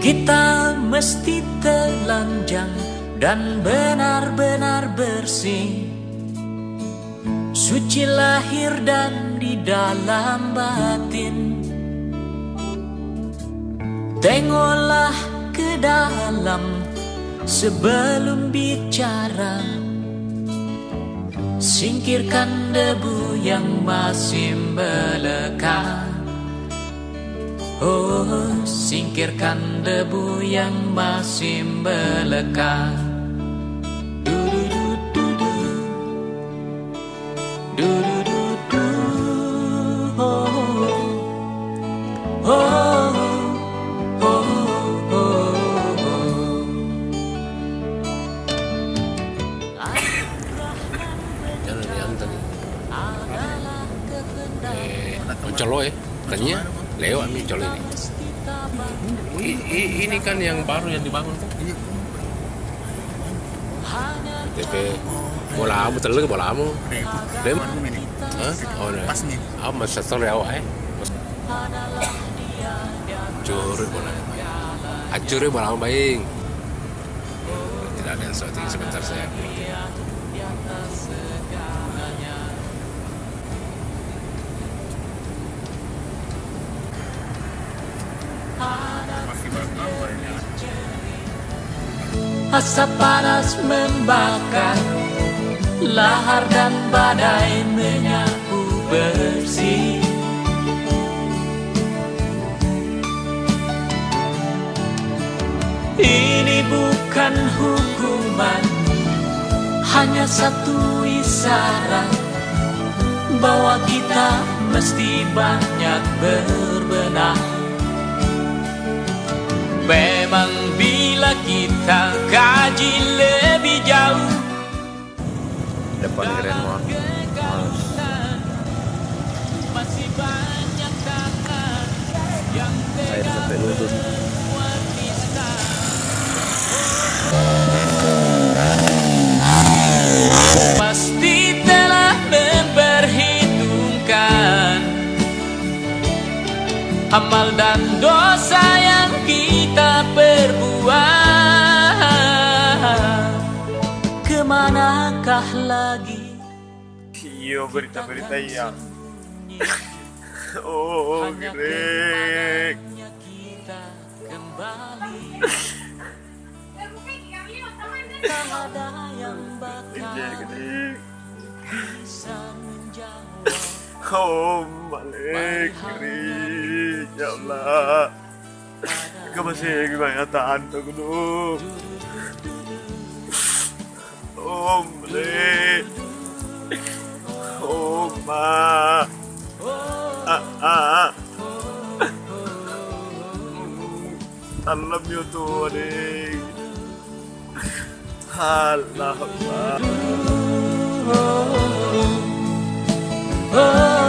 Kita mesti telanjang dan benar-benar bersih, suci lahir dan di dalam batin. Tengoklah ke dalam sebelum bicara, singkirkan debu yang masih melekat. Oh, singkirkan debu yang masih melekat. Du-du-du-du-du, du-du-du-du, oh, oh, oh, oh, oh. Jalan yang tadi. Colo tanya. Lewat nih colo ini. Ini kan yang baru yang dibangun tuh. TP bola amu terlalu bola amu. Dem? Hah? Oh nih. Pas nih. Aku masih setel ya awak. Curi bola. Acuri bola amu baik. Tidak ada yang sesuatu sebentar saya. Asap panas membakar, lahar dan badai menyapu bersih. Ini bukan hukuman, hanya satu isyarat bahwa kita mesti banyak berbenah. Memang bila kita kaji lebih jauh, Depan Grand Mall. masih banyak tangan yang Air sampai lutut. pasti telah memperhitungkan amal dan dosa yang kita perbuat. Kemanakah lagi? Iya, berita-berita yang oh, Greg. Kita kembali. Tak ada yang bakal bisa menjawab. Oh, Malik, Greg. Ya Allah. Kau masih gimana tahan tuh kudu. Oh, Malik. Oh, Ma. I love you too, adik. Allah. Oh,